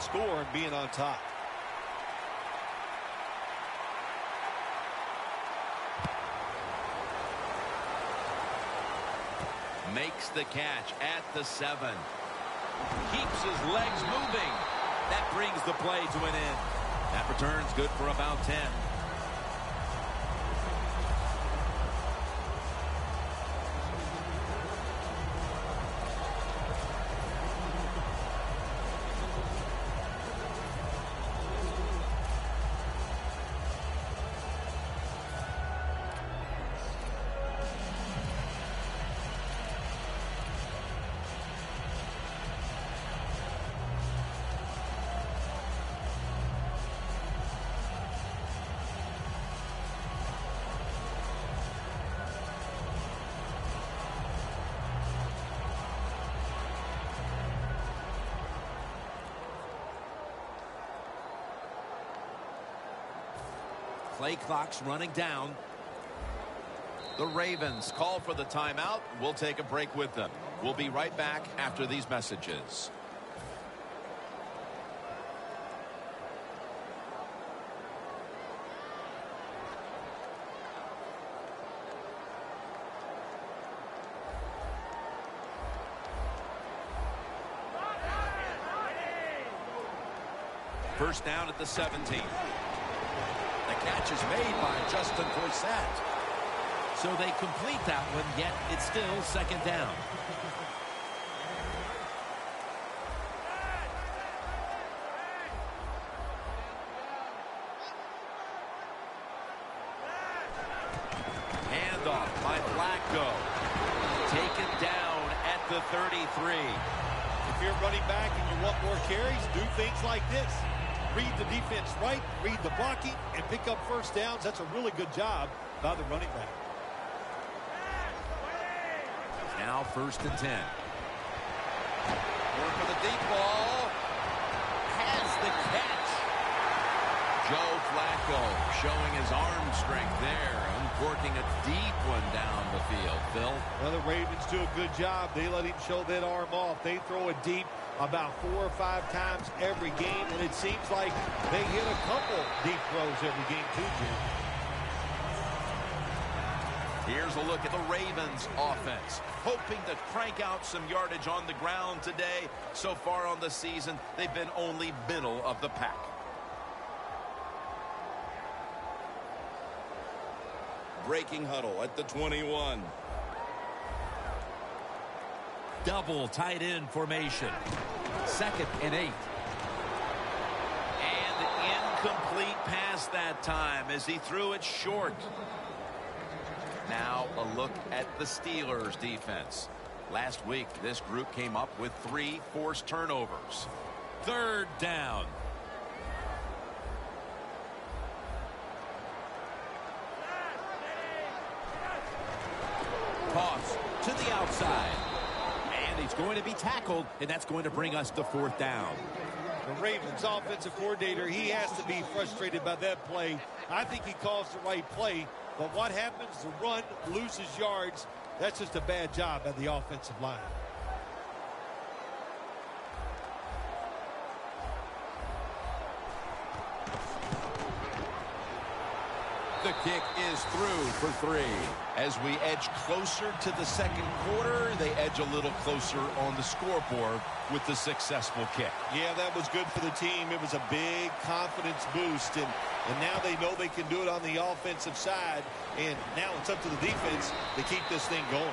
that score and being on top. Makes the catch at the 7. Keeps his legs moving. That brings the play to an end. That return's good for about 10. Play clock's running down. The Ravens call for the timeout. We'll take a break with them. We'll be right back after these messages. First down at the 17. The catch is made by Justin Forsett. So they complete that one, yet it's still second down. Handoff by Flacco. Taken down at the 33. If you're running back and you want more carries, do things like this. Read the defense right, read the blocking, and pick up first downs. That's a really good job by the running back. Now first and 10. Work for the deep ball. Has the catch. Joe Flacco showing his arm strength there. Uncorking a deep one down the field. Phil? Well, the Ravens do a good job. They let him show that arm off. They throw it deep about 4 or 5 times every game, and it seems like they hit a couple deep throws every game too, Jim. Here's a look at the Ravens offense, hoping to crank out some yardage on the ground today. So far on the season, they've been only middle of the pack. Breaking huddle at the 21. Double tight end formation. 2nd and 8. And incomplete pass that time as he threw it short. Now a look at the Steelers defense. Last week, this group came up with 3 forced turnovers. 3rd down. Toss to the outside. And he's going to be tackled, and that's going to bring us to 4th down. The Ravens offensive coordinator, he has to be frustrated by that play. I think he calls the right play, but what happens? The run loses yards. That's just a bad job by the offensive line. The kick is through for 3. As we edge closer to the 2nd quarter, they edge a little closer on the scoreboard with the successful kick. Yeah, that was good for the team. It was a big confidence boost, and now they know they can do it on the offensive side, and now it's up to the defense to keep this thing going.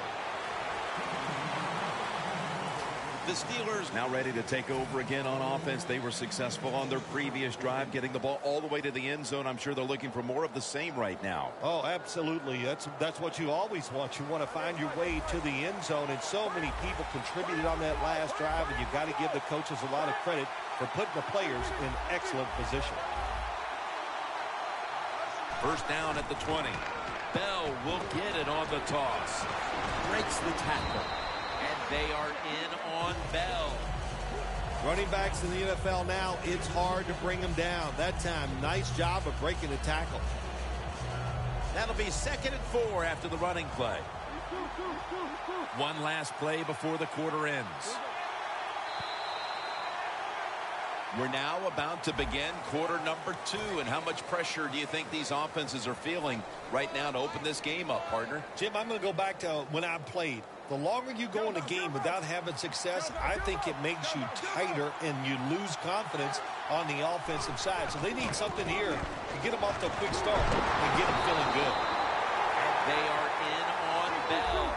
The Steelers now ready to take over again on offense. They were successful on their previous drive, getting the ball all the way to the end zone. I'm sure they're looking for more of the same right now. Oh, absolutely. That's what you always want. You want to find your way to the end zone, and so many people contributed on that last drive, and you've got to give the coaches a lot of credit for putting the players in excellent position. First down at the 20. Bell will get it on the toss. Breaks the tackle. And they are in on Bell. Running backs in the NFL now, it's hard to bring them down. That time, nice job of breaking the tackle. That'll be 2nd and 4 after the running play. One last play before the quarter ends. We're now about to begin quarter number 2. And how much pressure do you think these offenses are feeling right now to open this game up, partner? Jim, I'm going to go back to when I played. The longer you go in a game without having success, I think it makes you tighter and you lose confidence on the offensive side. So they need something here to get them off to a quick start and get them feeling good. And they are in on Bell.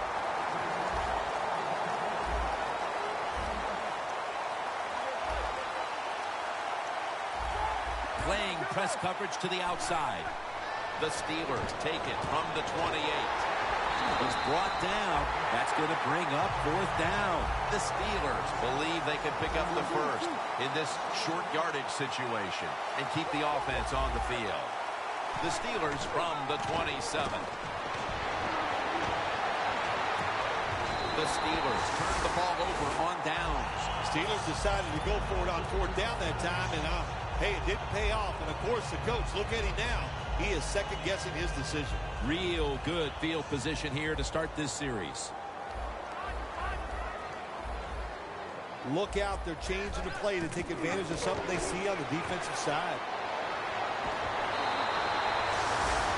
Playing press coverage to the outside. The Steelers take it from the 28. He's brought down. That's going to bring up 4th down. The Steelers believe they can pick up the first in this short yardage situation and keep the offense on the field. The Steelers from the 27. The Steelers turn the ball over on downs. Steelers decided to go for it on 4th down that time, and hey, it didn't pay off. And, of course, the coach, look at him now. He is second-guessing his decision. Real good field position here to start this series. Look out. They're changing the play to take advantage of something they see on the defensive side.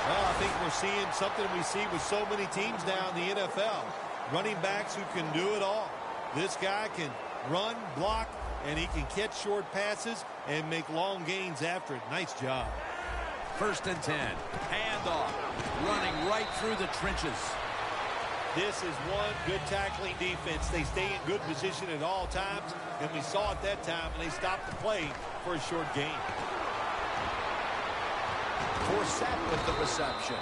Well, I think we're seeing something we see with so many teams now in the NFL. Running backs who can do it all. This guy can run, block, and he can catch short passes and make long gains after it. Nice job. 1st and 10. Handoff. Running right through the trenches. This is one good tackling defense. They stay in good position at all times, and we saw it that time, and they stopped the play for a short gain. Forsett with the reception.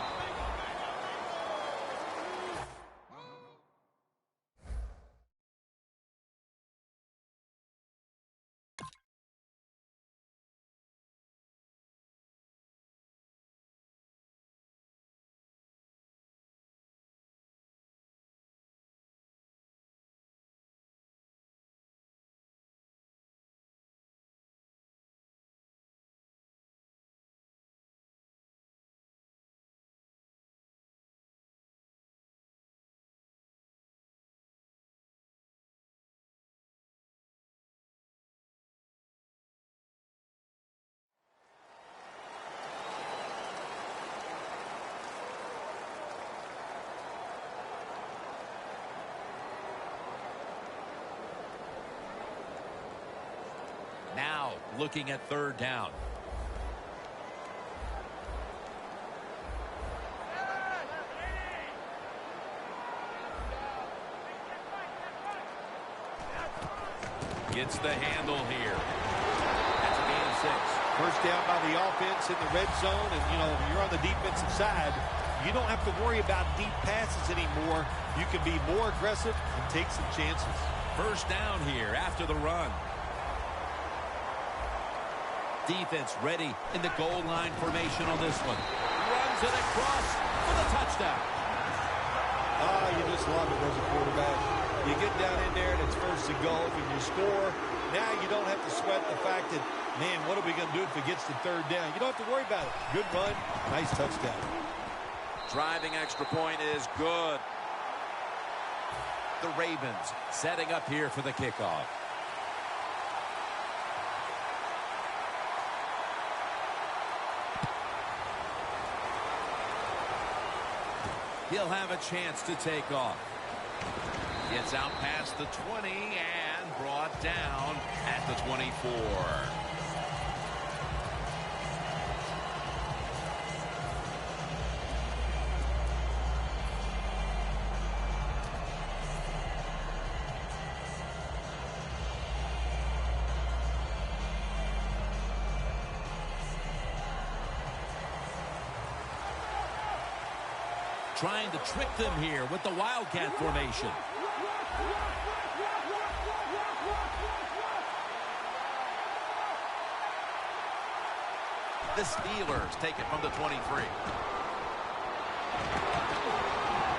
Now looking at 3rd down. Gets the handle here. That's a gain of 6. 1st down by the offense in the red zone, and, you know, you're on the defensive side. You don't have to worry about deep passes anymore. You can be more aggressive and take some chances. 1st down here after the run. Defense ready in the goal line formation on this one. Runs it across for the touchdown. You just love it as a quarterback. You get down in there and it's 1st and goal and you score. Now you don't have to sweat the fact that, man, what are we going to do if it gets to 3rd down? You don't have to worry about it. Good run, nice touchdown. Driving extra point is good. The Ravens setting up here for the kickoff. He'll have a chance to take off. Gets out past the 20 and brought down at the 24. Trying to trick them here with the Wildcat formation. The Steelers take it from the 23.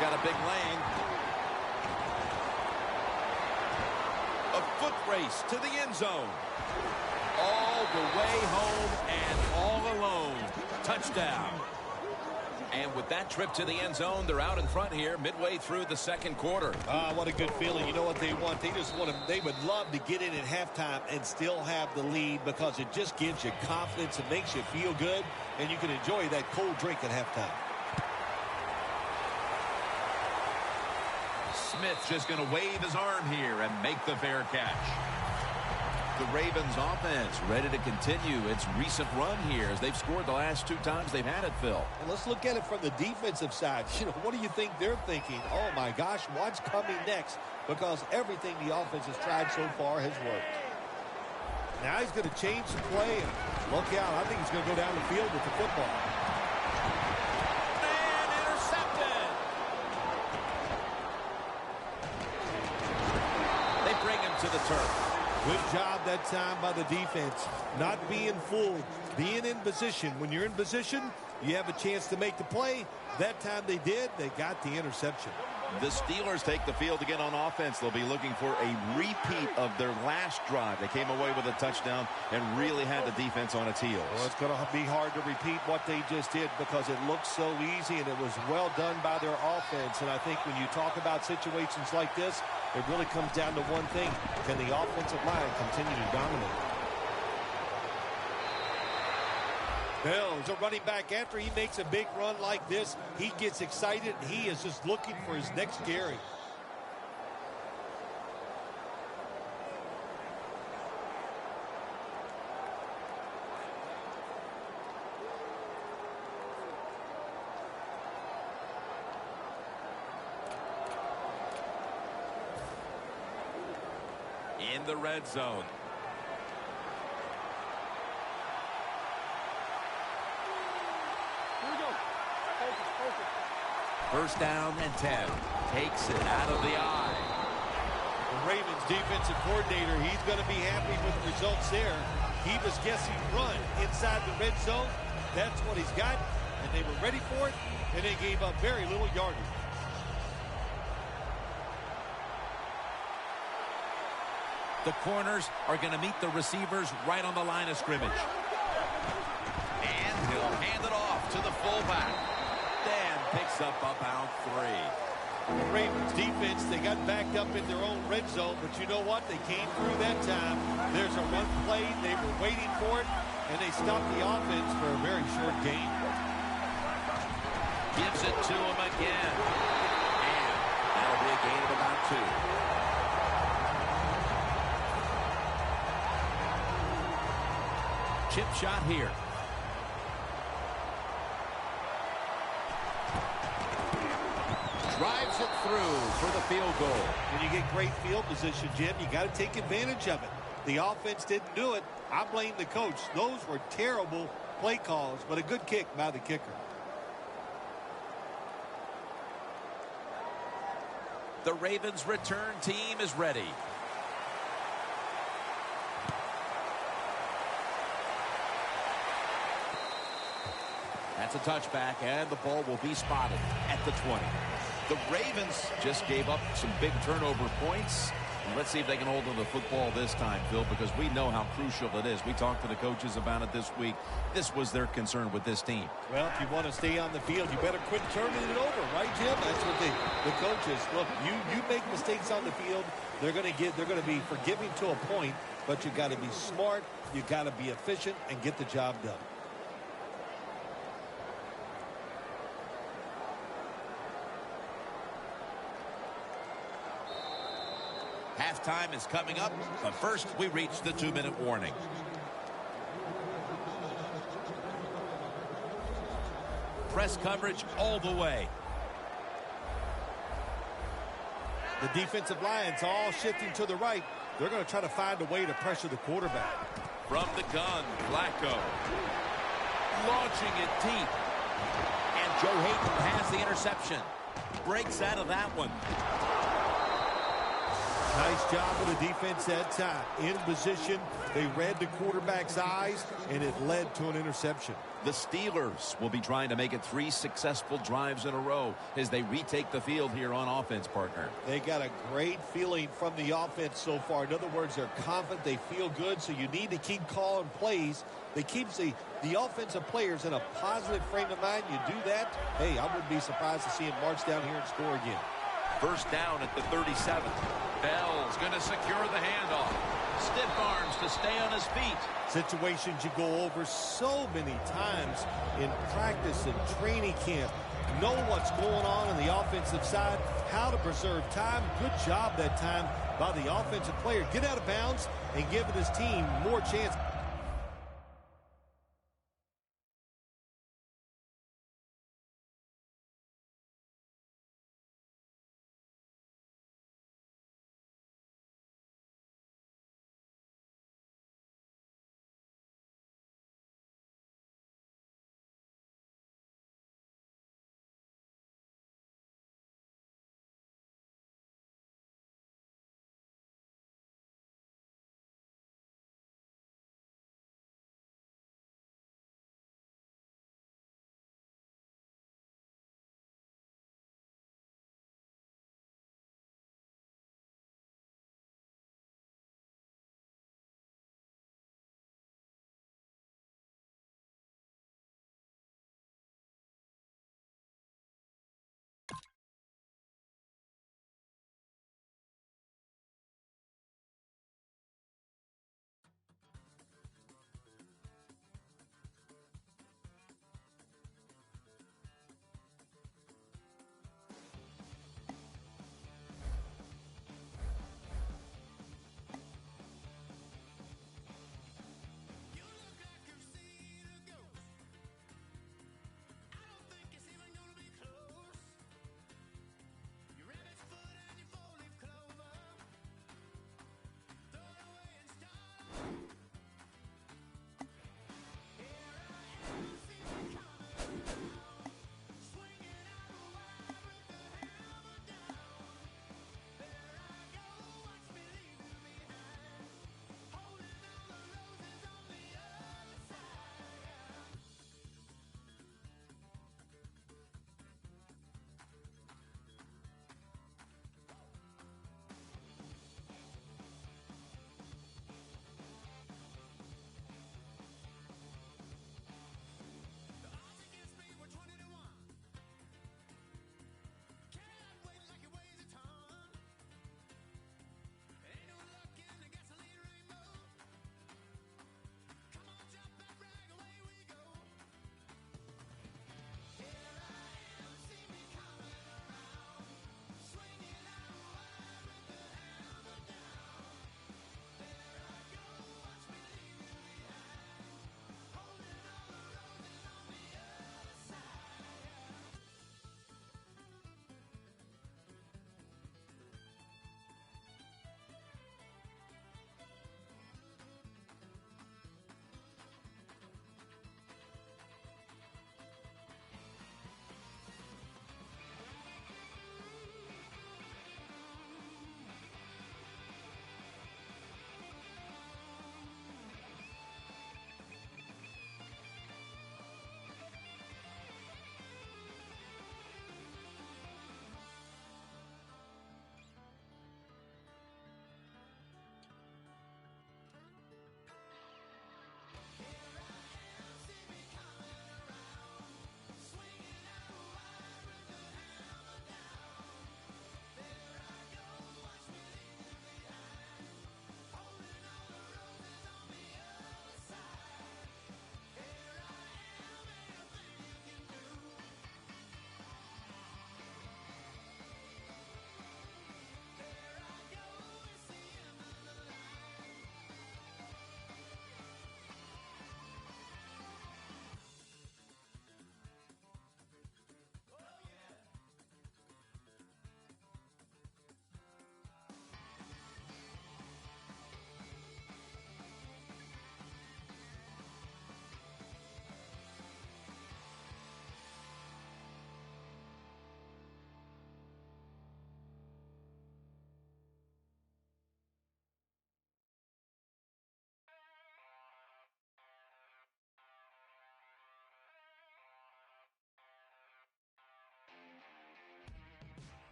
Got a big lane. A foot race to the end zone. All the way home and all alone. Touchdown. And with that trip to the end zone, they're out in front here midway through the second quarter. What a good feeling. You know what they want? They would love to get in at halftime and still have the lead because it just gives you confidence. It makes you feel good, and you can enjoy that cold drink at halftime. Smith just going to wave his arm here and make the fair catch. The Ravens offense ready to continue its recent run here as they've scored the last 2 times they've had it, Phil. And let's look at it from the defensive side. What do you think they're thinking? Oh, my gosh, what's coming next? Because everything the offense has tried so far has worked. Now he's going to change the play. And look out. I think he's going to go down the field with the football. And intercepted. They bring him to the turf. Good job that time by the defense. Not being fooled. Being in position. When you're in position, you have a chance to make the play. That time they did. They got the interception. The Steelers take the field again on offense. They'll be looking for a repeat of their last drive. They came away with a touchdown and really had the defense on its heels. Well, it's going to be hard to repeat what they just did because it looked so easy and it was well done by their offense. And I think when you talk about situations like this, it really comes down to one thing. Can the offensive line continue to dominate? Bills, a running back, after he makes a big run like this, he gets excited. He is just looking for his next carry. In the red zone. First down and 10. Takes it out of the eye. The Ravens defensive coordinator, he's going to be happy with the results there. He was guessing run inside the red zone. That's what he's got, and they were ready for it, and they gave up very little yardage. The corners are going to meet the receivers right on the line of scrimmage. And he'll hand it off to the fullback. Dan picks up about 3. The Ravens defense, they got backed up in their own red zone, but you know what? They came through that time. There's a run play. They were waiting for it, and they stopped the offense for a very short gain. Gives it to him again. And that'll be a gain of about 2. Chip shot here. Drives it through for the field goal. When you get great field position, Jim, you got to take advantage of it. The offense didn't do it. I blame the coach. Those were terrible play calls, but a good kick by the kicker. The Ravens return team is ready. That's a touchback, and the ball will be spotted at the 20. The Ravens just gave up some big turnover points. And let's see if they can hold on to the football this time, Phil, because we know how crucial it is. We talked to the coaches about it this week. This was their concern with this team. Well, if you want to stay on the field, you better quit turning it over, right, Jim? That's what the coaches look. You make mistakes on the field, they're going to be forgiving to a point, but you got to be smart, you got to be efficient, and get the job done. Halftime is coming up, but first we reach the 2-minute warning. Press coverage all the way. The defensive line's all shifting to the right. They're going to try to find a way to pressure the quarterback. From the gun, Flacco. Launching it deep. And Joe Hayden has the interception. Breaks out of that one. Nice job of the defense that time. In position, they read the quarterback's eyes, and it led to an interception. The Steelers will be trying to make it 3 successful drives in a row as they retake the field here on offense, partner. They got a great feeling from the offense so far. In other words, they're confident, they feel good, so you need to keep calling plays. That keeps the offensive players in a positive frame of mind. You do that, hey, I wouldn't be surprised to see him march down here and score again. First down at the 37. Bell's going to secure the handoff. Stiff arms to stay on his feet. Situations you go over so many times in practice and training camp. Know what's going on the offensive side, how to preserve time. Good job that time by the offensive player. Get out of bounds and giving his team more chance.